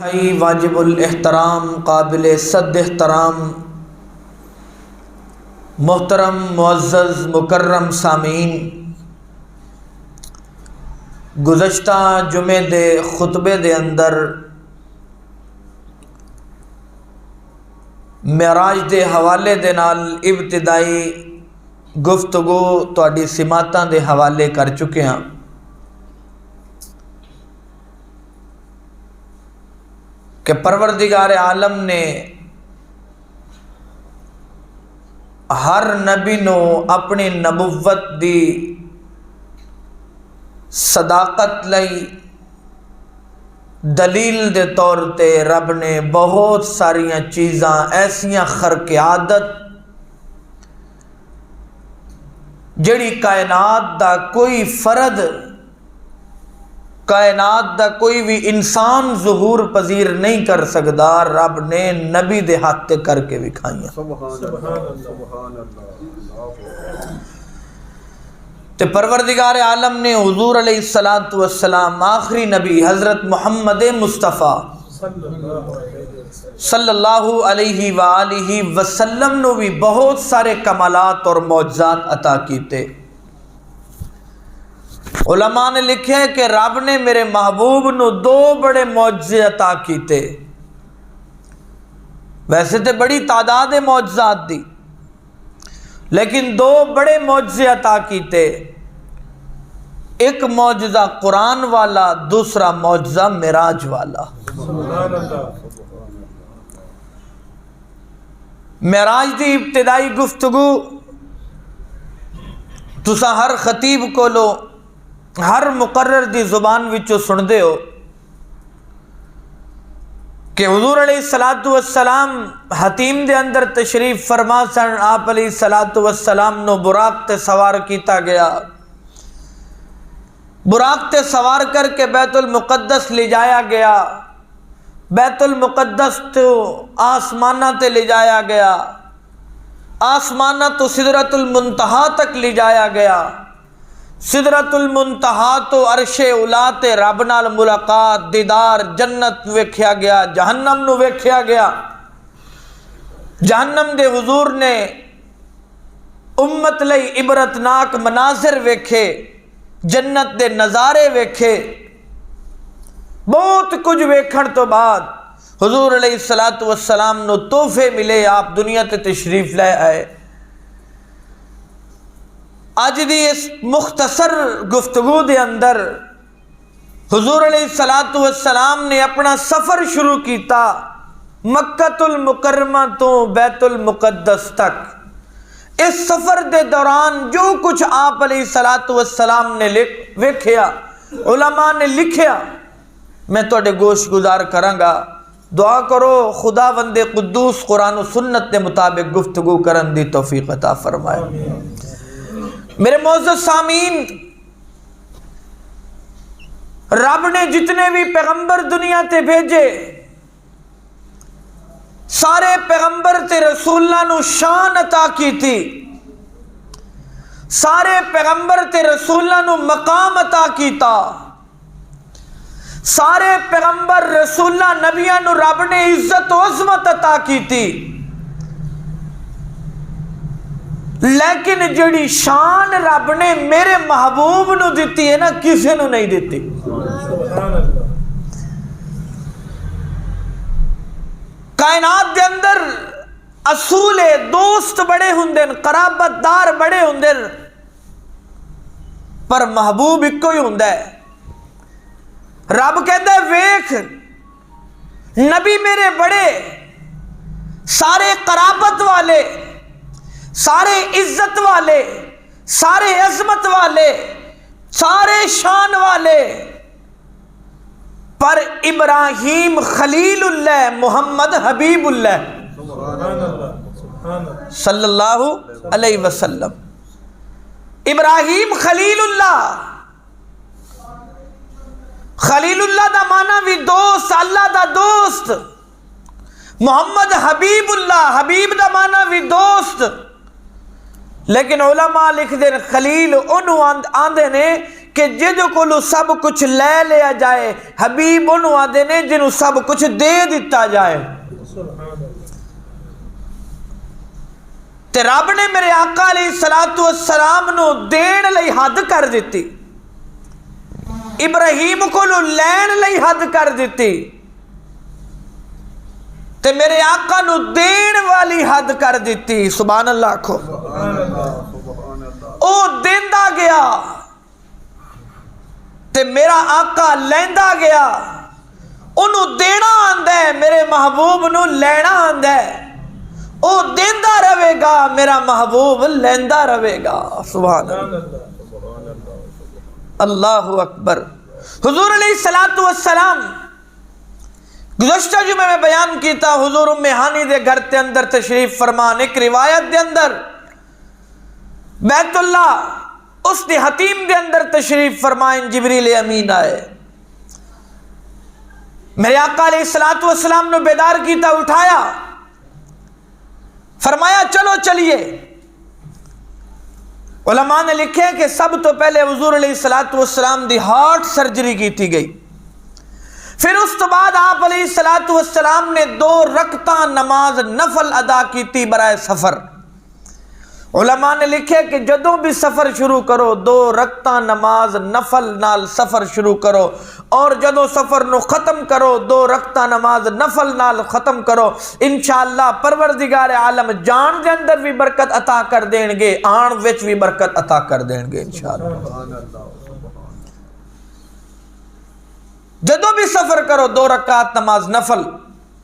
واجب الاحترام قابل صد احترام محترم معزز مکرم سامعین، گزشتہ جمعے دے خطبے دے اندر معراج دے حوالے دے نال ابتدائی گفتگو تہاڈی سماعتاں دے حوالے کر چکے ہاں۔ کہ پروردگار عالم نے ہر نبی نو اپنی نبوت دی صداقت لئی دلیل دے طور تے رب نے بہت ساریاں چیزاں ایسیاں خرق عادت جڑی کائنات دا کوئی فرد، کائنات دا کوئی بھی انسان ظہور پذیر نہیں کر سکدا، رب نے نبی دے ہاتھ تے کر کے وکھائیاں۔ تے پروردگار عالم نے حضور علیہ السلام آخری نبی حضرت محمد مصطفیٰ صلی اللہ علیہ وآلہ وسلم نو بھی بہت سارے کمالات اور معجزات عطا کیتے۔ علماء نے لکھے کہ رب نے میرے محبوب نو دو بڑے معجزے عطا کیتے۔ ویسے تو بڑی تعداد معجزات دی، لیکن دو بڑے معجزے عطا کیتے۔ ایک معجزہ قرآن والا، دوسرا معجزہ معراج والا۔ معراج دی ابتدائی گفتگو تساں ہر خطیب کو لو، ہر مقرر دی زبان وچوں سن دے ہو کہ حضور علیہ السلام حتیم دے اندر تشریف فرما سن۔ آپ علیہ السلام نو براق تے سوار کیتا گیا، براق تے سوار کر کے بیت المقدس لے جایا گیا، بیت المقدس تو آسمانہ تے لے جایا گیا، آسمانہ تو سدرۃ المنتہا تک لے جایا گیا، سدرۃ المنتہا تو عرش اولا تے رب نال ملاقات، دیدار، جنت ویکھیا گیا، جہنم نو ویکھیا گیا۔ جہنم دے حضور نے امت لئی عبرتناک مناظر ویکھے، جنت دے نظارے ویکھے۔ بہت کچھ ویکھن تو بعد حضور علیہ السلام نو تحفے ملے، آپ دنیا تے تشریف لے آئے۔ آج دی اس مختصر گفتگو دے اندر حضور علیہ السلام نے اپنا سفر شروع کیتا مکہ المکرمہ تو بیت المقدس تک۔ اس سفر دے دوران جو کچھ آپ علیہ السلام نے ویکھیا، علماء نے لکھیا، میں تواڈے گوش گزار کراں گا۔ دعا کرو خدا وند قدوس قرآن و سنت کے مطابق گفتگو کرن دی توفیق عطا فرمائے۔ میرے معزز سامعین، رب نے جتنے بھی پیغمبر دنیا تے بھیجے، سارے پیغمبر تے رسولہ نو شان عطا کی تھی، سارے پیغمبر تے رسولہ نو مقام عطا کیتا، سارے پیغمبر رسولہ نبیاں نو رب نے عزت و عظمت عطا کی تھی، لیکن جڑی شان رب نے میرے محبوب نو دیتی ہے نا، کسی نو نہیں دیتی۔ کائنات دے اندر اصول دوست بڑے ہوندے، قرابت دار بڑے ہوندے، پر محبوب ایک ہی ہوندا ہے۔ رب کہتا ہے ویکھ نبی میرے بڑے، سارے قرابت والے، سارے عزت والے، سارے عظمت والے، سارے شان والے، پر ابراہیم خلیل اللہ، محمد حبیب اللہ صلی اللہ علیہ وسلم۔ ابراہیم خلیل اللہ، خلیل اللہ دا معنی بھی دوست، اللہ دا دوست۔ محمد حبیب اللہ، حبیب دا معنی بھی دوست۔ لیکن علماء لکھ دے خلیل انہوں آندے نے کہ جد کو سب کچھ لے لیا جائے، حبیب انہوں آدھے نے جنہوں سب کچھ دے دیتا جائے۔ تے رب نے میرے آقا علیہ السلام نو دین لئی حد کر دیتی، ابراہیم کو لین لئی حد کر دیتی، تے میرے آقا نو دین والی حد کر دیتی۔ سبحان اللہ کو او دیندا گیا تے میرا آقا لیندا گیا، انہوں دینا آندہ ہے، میرے محبوب نو لینا آندہ ہے، او دیندا رہے گا، میرا محبوب لیندا رہے گا۔ سبحان اللہ، اللہ اکبر۔ حضور علیہ السلام گزشتہ جمعہ میں بیان کیتا، حضور ام ہانی دے گھر تے اندر تشریف فرمان، ایک روایت دے اندر بیت اللہ اس دے حتیم دے اندر تشریف فرمائیں، جبریل امین آئے، میرے آقا علیہ السلام نے بیدار کیتا، اٹھایا، فرمایا چلو چلیے۔ علماء نے لکھے کہ سب تو پہلے حضور علیہ السلام دی ہارٹ سرجری کی تھی گئی، پھر اس تو بعد آپ علیہ السلام نے 2 رکعتاں نماز نفل ادا کی تھی برائے سفر۔ علماء نے لکھے کہ جدوں بھی سفر شروع کرو 2 رکعتاں نماز نفل نال سفر شروع کرو، اور جدوں سفر نو ختم کرو 2 رکعتاں نماز نفل نال ختم کرو، انشاءاللہ پروردگار عالم جان دے اندر بھی برکت عطا کر دین گے، آن وچ بھی برکت عطا کر دین گے انشاءاللہ۔ جدوں بھی سفر کرو 2 رکعت نماز نفل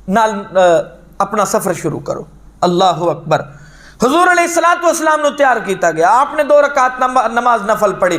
نال اپنا سفر شروع کرو۔ اللہ اکبر۔ حضور علیہ السلام نو تیار کیتا گیا، آپ نے 2 رکعت نماز نفل پڑھی۔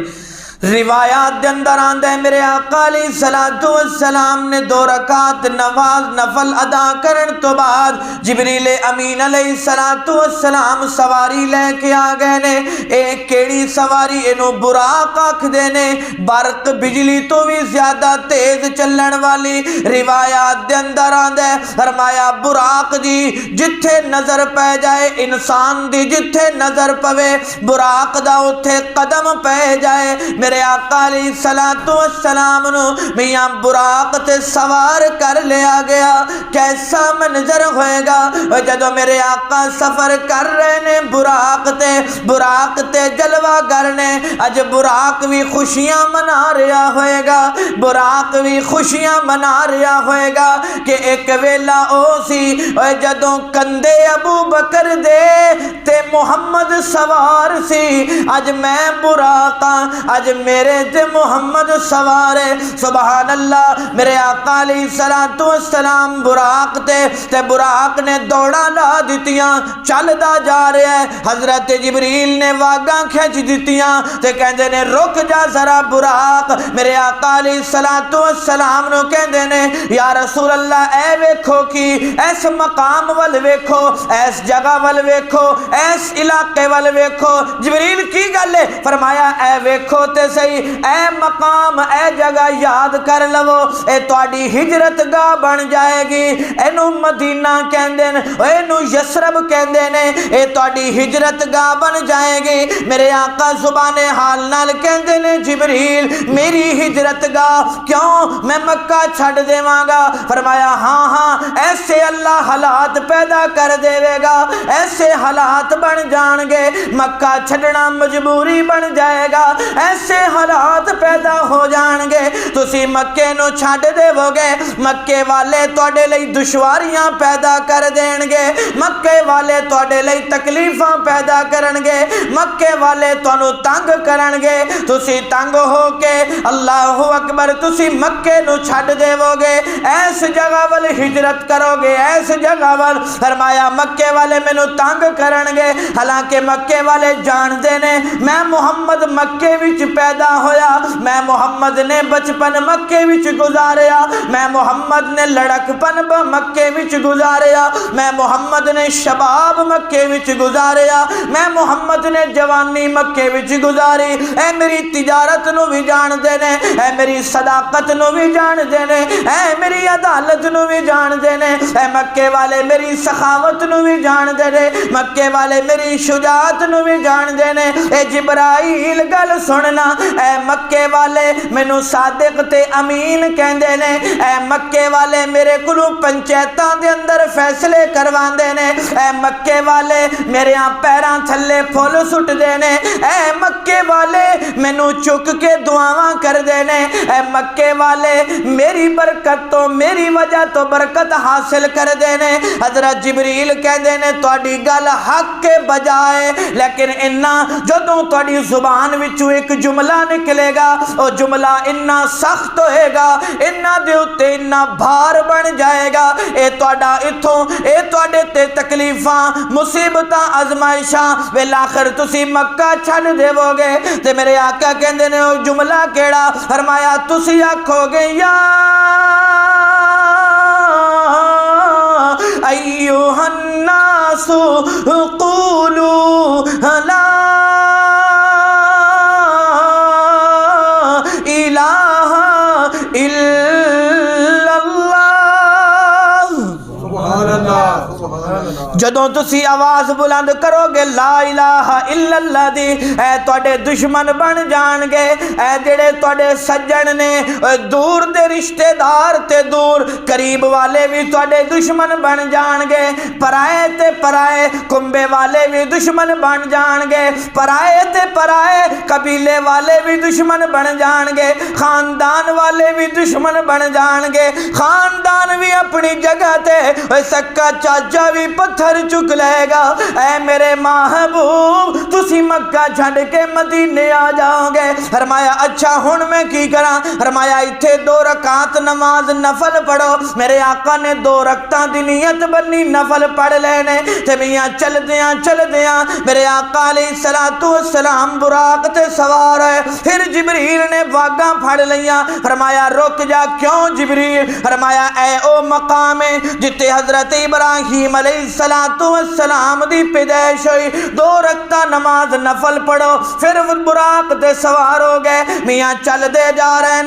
روایات دے اندر آندہ ہے میرے آقا علیہ السلام نے 2 رکعت نماز نفل ادا کرن تو بعد جبریل امین علیہ السلام سواری لے کے آ گئے نے، ایک کیڑی سواری، انہوں براق آکھ دینے، برق بجلی تو بھی زیادہ تیز چلن والی۔ روایات دے اندر آندہ ہے فرمایا براق جی جتھے نظر پہ جائے انسان دی، جتھے نظر پوے براق دا اتھے قدم پہ جائے۔ میرے آقا علیہ السلام نو میاں براق تے سوار کر لیا گیا۔ کیسا منظر ہوئے گا جدو میرے آقا سفر کر رہے نے براق تے جلوہ کرنے، اج براق بھی خوشیاں منا رہا ہوئے گا، براق بھی خوشیاں منا رہا ہوئے گا کہ ایک ویلا او سی جدو کندے ابو بکر دے تے محمد سوار سی، اج میں براقاں، اج میرے تے محمد سوارے۔ سبحان اللہ۔ میرے آقا علیہ السلام براق تے براق نے دوڑا لا دیتیاں، چل دا جا رہا ہے۔ حضرت جبریل نے واگاں کھچ دیتیاں تے کہندے نے رک جا ذرا براق۔ میرے آقا علیہ السلام نو کہندے نے یا رسول اللہ اے ویکھو کی ایس مقام وال ویکھو، ایس جگہ وال ویکھو، ایس علاقے وال ویکھو۔ جبریل کی گل ہے؟ فرمایا اے ویکھو تے صحیح، اے مقام اے جگہ یاد کر لو، اے تواڈی ہجرت گاہ بن جائے گی۔ اینو مدینہ کہندے نے، اینو یسرب کہندے نے، اے تواڈی ہجرت گاہ بن جائے گی۔ میرے آقا زبان حال نال کہندے نے جبریل میری ہجرت گاہ کیوں؟ میں مکہ چھڈ دیواں گا۔ فرمایا ہاں ہاں ایسے اللہ حالات پیدا کر دے گا، ایسے حالات بن جان گے، مکہ چھڈنا مجبوری بن جائے گا، ایسے حالات پیدا ہو جان گے تسی مکے نو چھڈ دیو گے، مکے والے تواڈے لئی دشواریاں پیدا کر دین گے، مکے والے تواڈے لئی تکلیفاں پیدا کرن گے، مکے والے تانوں تنگ کرن گے، تسی تنگ ہو کے اللہ اکبر تسی مکے نو چھڈ دیو گے، ایس جگہ وال ہجرت کرو گے، ایس جگہ وال۔ فرمایا مکے والے مینوں تنگ کرن گے، حالانکہ مکے والے جاندے نے میں محمد مکے وچ پیدا ہویا، میں محمد نے بچپن مکے وچ گزاریا، میں محمد نے لڑکپن بڑھاپا مکے وچ گزاریا، میں محمد نے شباب مکے وچ گزاریا، میں محمد نے جوانی مکے وچ گزاری۔ اے میری تجارت نو بھی جان دے نے، اے میری صداقت نو بھی جان دے نے، اے میری عدالت نو بھی جان دے نے، اے مکے والے میری سخاوت نو بھی جان دے نے، مکے والے میری شجاعت نو بھی جان دے نے۔ اے جبرائیل گل سننا، اے مکے والے مینوں صادق تے امین کہندے نے، اے مکے والے میرے کولوں پنچایتاں دے اندر فیصلے کرواندے نے، اے مکے والے میرے پیراں تھلے پھول سٹ دے نے، اے مکے والے مینوں چک کے دعاواں کر دے نے، اے مکے والے میری برکت تو میری وجہ تو برکت حاصل کر دے نے۔ حضرت جبریل کہندے نے تہاڈی گل حق کے بجائے، لیکن انہاں جدوں تہاڈی زبان وچوں ایک جملہ نکلے گا، او جملہ اتنا سخت ہوئے گا، انہاں دے اوتے اتنا بھار بن جائے گا، اے تہاڈا اتھوں اے تہاڈے تے تکلیفاں مصیبتاں آزمائشاں بالآخر تسی مکہ چھڈ دیو گے۔ تے میرے آقا کہندے نے او جملہ کیڑا؟ فرمایا تسی آکھو گے یا ایھا الناس قولوا لا الہ الا اللہ۔ سبحان اللہ۔ جدوں تسی آواز بلند کرو گے لا الہ الا اللہ دی، اے تواڈے دشمن بن جان گے، اے جڑے تواڈے سجن نے، دور دے رشتہ دار تے دور قریب والے بھی تواڈے دشمن بن جان گے، پرائے تے پرائے کنبے والے بھی دشمن بن جان گے، پرائے تے پرائے قبیلے والے بھی دشمن بن جان گے، خاندان والے بھی دشمن بن جان گے، خاندان بھی اپنی جگہ تے سکا چاچا بھی پتھر چک لے گا۔ اے میرے محبوب تسی مکہ چھڈ کے مدینے آ جاؤ گے۔ فرمایا اچھا ہن میں کی کراں؟ فرمایا ایتھے 2 رکعت نماز نفل پڑھو۔ میرے آقا نے 2 رکعتاں دی نیت بنی نفل پڑھ لینے تے میاں چل دیاں میرے آقا علیہ الصلوۃ والسلام براق تے سوار ہے۔ پھر جبریل نے واگاں پھڑ لیاں، فرمایا رک جا۔ کیوں جبریل؟ فرمایا اے او مقام ہے جتے حضرت ابراہیم علیہ السلام دی پیدائش ہوئی۔ 2 رکعتاں نماز نفل پڑھو۔ پھر براق تے سوار ہو گئے، میاں چل دے جا رہے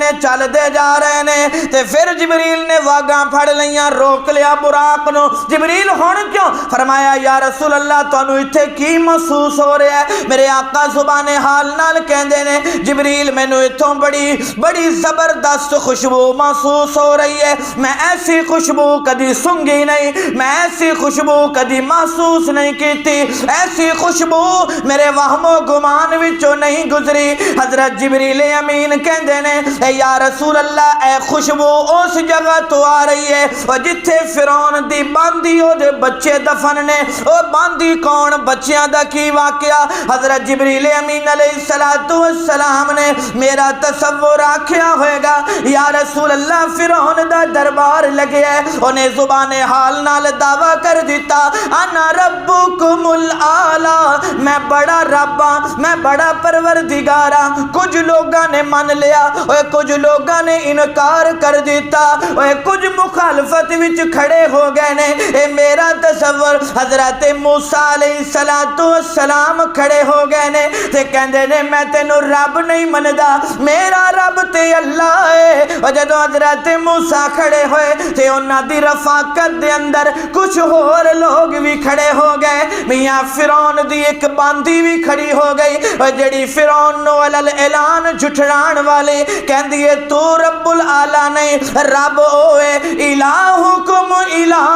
نے تے پھر جبریل نے واگاں پھڑ لیاں، روک لیا براق نو۔ جبریل ہن کیوں؟ فرمایا یا رسول اللہ تانوں ایتھے کی محسوس ہو رہا ہے؟ میرے آقا زبان حال نال کہندے نے جبریل مینوں ایتھوں بڑی زبردست خوشبو محسوس ہو رہی ہے، میں ایسی خوشبو کدی سنگی نہیں، میں ایسی خوشبو کدی محسوس نہیں کیتی، ایسی خوشبو میرے وہم و گمان وچوں نہیں گزری۔ حضرت جبریل امین کہندے نے اے یا رسول اللہ اے خوشبو اس جگہ تو آ رہی ہے جتھے فرعون دی باندی او دے بچے دفن نے۔ او باندی کون؟ بچیاں دا کی واقعہ؟ حضرت جبریل امین علیہ السلام نے میرا تصور آکھیا ہوئے گا یا رسول اللہ فرعون دا دربار لگے ہے، انہیں زبان حال نال دعویٰ کر دیتا انا ربکم الاعلی، میں بڑا رب ہاں، میں بڑا پروردگار ہاں۔ کچھ لوگاں نے من لیا اور کچھ لوگاں نے انکار کر دیتا اور کچھ مخالفت وچ کھڑے ہو گئے نے۔ اے میرا تصور حضرت موسیٰ علیہ السلام کھڑے ہو گئے نے تے کہندے نے میں تینوں رب نہیں مندا، میرا رب تے اللہ ہے۔ اور جدوں حضرت موسیٰ کھڑے ہوئے تے انہاں دی رفاقت دے اندر کچھ اور لوگ بھی کھڑے ہو گئے، میاں فرعون دی ایک باندی بھی کھڑی ہو گئی اور جڑی فرعون نو علل اعلان جھٹڑان والے کہندی ہے تو رب العالی نہیں، رب اوے الہکم الہ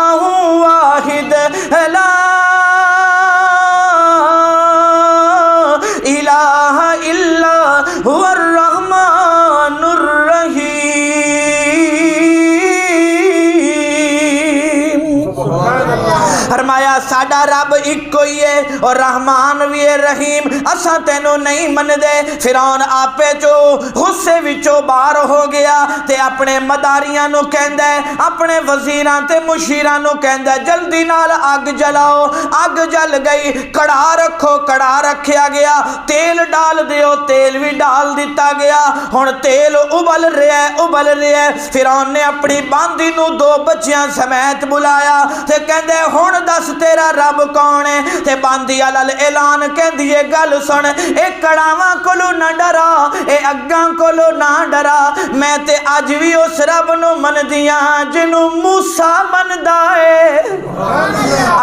واحد لا الہ الا هو الرحمن الرحیم۔ فرمایا ساڈا رب ایک ہی ہے اور رحمان بھی ہے رحیم، اساں تینوں نہیں من دے۔ فرعون آپے چو غصے وچوں باہر ہو گیا تے اپنے مداریاں نو کہندا ہے، اپنے وزیراں تے مشیراں نو کہندا ہے جلدی نال اگ جلاؤ۔ اگ جل گئی، کڑا رکھو، کڑا رکھیا گیا، تیل ڈال دیو، تیل بھی ڈال دیتا گیا۔ ہن تیل ابل رہا ہے، ابل رہا ہے۔ فرعون نے اپنی باندی نو دو بچیاں سمیت بلایا تے کہندے ہن دس تیرا رب کون ہے؟ تے باندی علل اعلان کہندی ہے گل سن، اے کڑاواں کولو نہ ڈرا، اے اگاں کولو نہ ڈرا، میں تے اج بھی اس رب نو مندیاں جنوں موسیٰ مندا ہے۔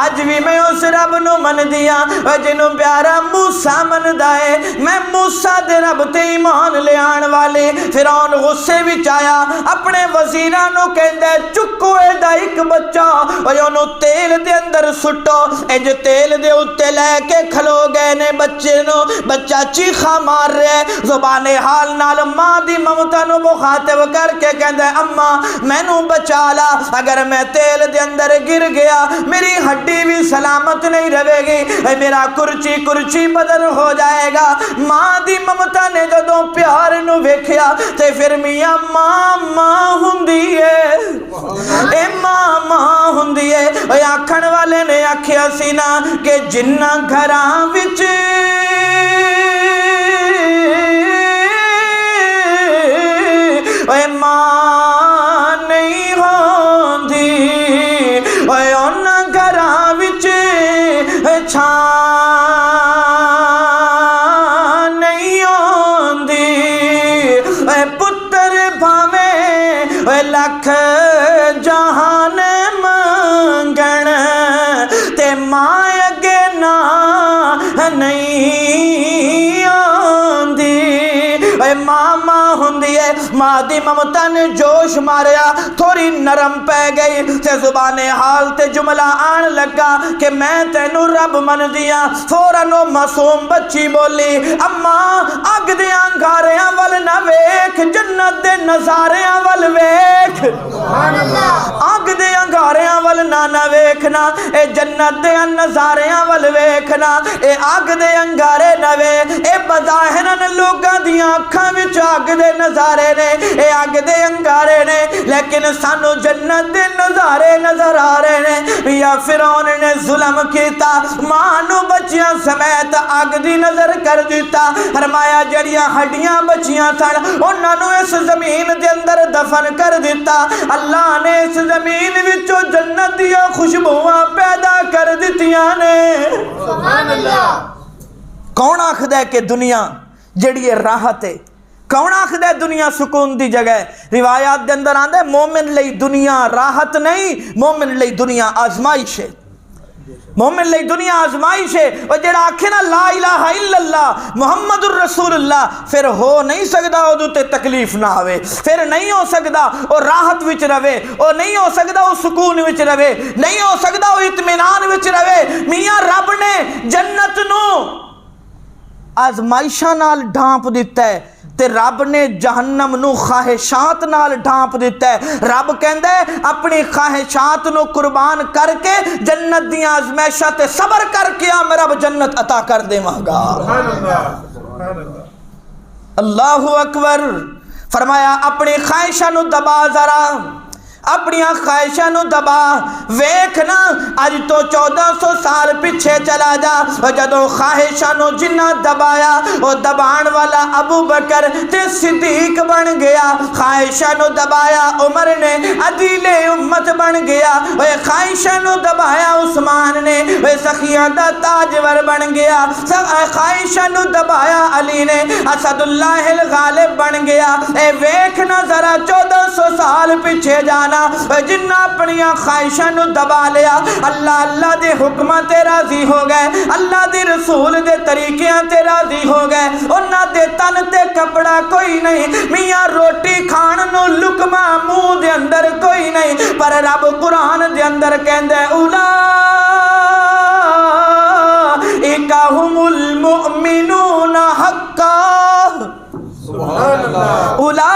اج بھی میں اس رب نو مندیاں جنوں پیارا موسیٰ مندا ہے۔ میں موسیٰ دے رب تے ایمان لے آن والے۔ فرعون غصے وچ آیا، اپنے وزیراں نو کہندا ہے چکو اے دا ایک بچہ اوے اونوں تیل دے اندر سٹو۔ انج تیل دے اوتے لے کے کھلو گئے نے بچے نو، بچہ چیخا مار رہا ہے، زبان حال نال ماں دی ممتا نو مخاطب کر کے کہندا ہے اماں مینوں بچا لا، اگر میں تیل دے اندر گر گیا میری ہڈی بھی سلامت نہیں رہے گی، میرا کرچی کرچی بدل ہو جائے گا۔ ماں دی ممتا نے جدوں پیار نو ویکھیا تے پھر میاں ماں ماں ہوندی ہے، اے ماں ماں ہوندی ہے۔ اے آکھن والے نے آکھیا سی نا کہ جنہ گھراں وچ اے ماں نہیں ہوندی، اے انہاں گھراں وچ چھاں نہیں ہوندی، اے پتر بھاویں اے لکھ جہان منگن تے ماں اگے نہ نہیں آندی۔ اے ماں ماں ہوندی ہے، ماں دی ممتا نے جوش ماریا، تھوڑی نرم پہ گئی تے زبان حال تے جملہ آن لگا کہ میں تینوں رب من دیا۔ فوراً او معصوم بچی بولی اماں اگ دے انگاریاں ول نہ ویکھ، جنت دے نظاریاں ول ویکھ۔ اگ دے انگاریاں ول نہ ویکھنا، اے جنت دے نظاریاں ول ویکھنا، اے اگ دے انگارے نہ ویکھ، اے بظاہراً لوگاں دیاں اکھاں وچ اگ دے نظارے نے، اے اگ دے انگارے نے، لیکن سانو جنت دے نظارے نظر آ رہے نے۔ یا فرعون نے ظلم کیتا، ماں نو بچیاں سمیت اگ دی نظر کر دیتا۔ فرمایا جڑیاں ہڈیاں بچیاں سن انہاں نو اس زمین دے اندر دفن کر دیتا۔ اللہ نے اس زمین وچوں جنت دی خوشبوواں پیدا کر دتیاں نے۔ سبحان اللہ۔ کون آکھدا ہے کہ دنیا جڑی راحت ہے، کون آکھدا ہے دنیا سکون دی جگہ ہے؟ روایات دے اندر آندا ہے مومن لئی دنیا راحت نہیں، مومن لئی دنیا آزمائش ہے۔ مومن لئی دنیا آزمائش ہے۔ اور جڑا آکھے نا لا الہ الا اللہ محمد الرسول اللہ، پھر ہو نہیں سکدا او تے تکلیف نہ ہوئے، پھر نہیں ہو سکدا او راحت وچ رہے، او نہیں ہو سکدا او سکون وچ رہے، نہیں ہو سکدا او اطمینان وچ رہے۔ میاں رب نے جنت نو آزمائشاں نال ڈھانپ دیتا ہے تے رب نے جہنم نو خواہشات نال ڈھانپ دیتا ہے۔ رب کہندا ہے اپنی خواہشات نو قربان کر کے جنت دیاں آزمائشاں تے صبر کر کے میں رب جنت عطا کر دیواں گا۔ اللہ اکبر۔ فرمایا اپنی خواہشاں نو دبا ذرا، اپنی خواہشاں نو دبا، ویکھنا اج تو 1400 سال پیچھے چلا جا، جدوں خواہشاں نو جنہ دبایا او دبان والا ابو بکر تے صدیق بن گیا، خواہشاں نو دبایا عمر نے عدیل امت بن گیا، اے خواہشاں نو دبایا عثمان نے اے سخیاں دا تاجور بن گیا، خواہشاں نو دبایا علی نے اسد اللہ الغالب بن گیا۔ اے ویکھنا ذرا 1400 سال پیچھے جانا، جنہ اپنی خواہشاں نو دبا لیا، اللہ اللہ دے حکماں تے راضی ہو گئے، اللہ دے رسول دے طریقیاں تے راضی ہو گئے، انہاں دے تن تے کپڑا کوئی نہیں، میاں روٹی کھان نو لقمہ منہ دے اندر کوئی نہیں، پر رب قرآن دے اندر کہندا ہے اولئک ھم المؤمنون حقا، سبحان اللہ، اولئک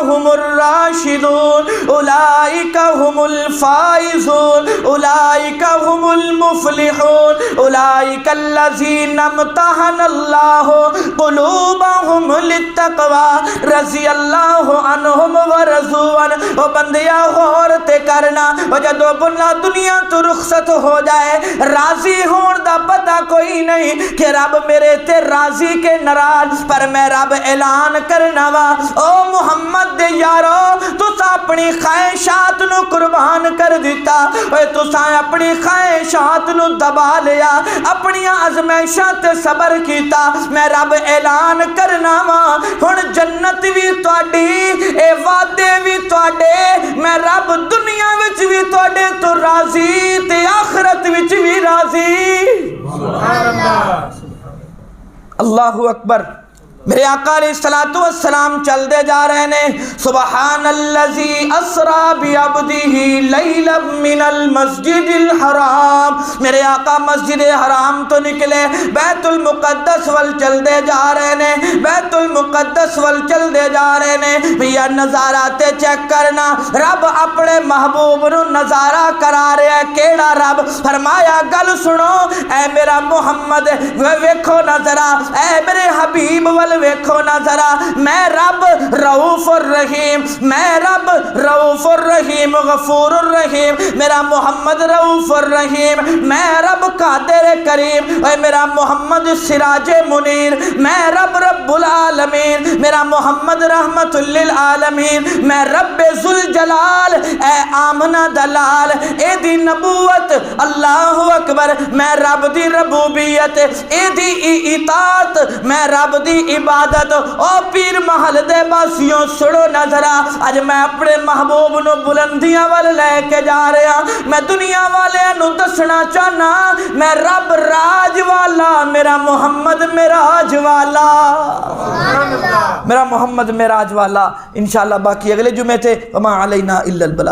ھم الراشدون، اولئک اولئک هم الفائزون اولئک هم المفلحون اولئک الذین امتحن اللہ قلوبہم للتقوی رضی اللہ عنہم ورضوا عنہ۔ او بندیا غور تے کرنا، او جدو بنا دنیا تو رخصت ہو جائے، راضی ہون دا پتہ کوئی نہیں کہ رب میرے تے راضی کے ناراض، پر میں رب اعلان کرنا وا او محمد دے یارو تسا اپنی خواہشات نو قربان کر دیتا، اوے تسا اپنی خواہشات نو دبا لیا، اپنی آزمائشاں تے صبر کیتا، میں رب اعلان کرنا وا ہن جنت بھی تواڈی، اے وعدے بھی تواڈے، میں رب دنیا وچ بھی تواڈے تو راضی تے آخرت وچ بھی راضی۔ سبحان اللہ، اللہ اکبر۔ میرے آقا علیہ الصلوۃ والسلام چل دے جا رہے ہیں، سبحان الذی اسری بعبدہ لیلا من المسجد الحرام، میرے آقا مسجد حرام تو نکلے بیت المقدس وال چل دے جا رہے ہیں، بیت المقدس وال چل دے جا رہے ہیں۔ بھیا نظارہ تے چیک کرنا، رب اپنے محبوب نو نظارہ کرا رہا ہے، کیڑا رب؟ فرمایا گل سنو اے میرا محمد، ویکھو نظرہ، اے میرے حبیب وال ویکھو نا ذرا، میں رب رؤوف الرحیم، میں رب رؤوف الرحیم غفور الرحیم، میرا محمد رؤوف الرحیم، میں رب قادر کریم، اے میرا محمد سراج منیر، میں رب رب العالمین، میرا محمد رحمت للعالمین، میں رب ذوالجلال، اے آمنہ دلال، اے دی نبوت، اللہ اکبر، میں رب دی ربوبیت، اے دی اطاعت، میں رب دی عبادت۔ او پیر محل دے باسیوں سڑو نظرہ، اج میں اپنے محبوب نو بلندیاں وال لے کے جا رہا، میں دنیا والے نو دسنا چاہنا میں رب راج والا، میرا محمد معراج والا، میرا محمد معراج والا۔ انشاءاللہ باقی اگلے جمعے تھے، وما علینا الا البلاغ۔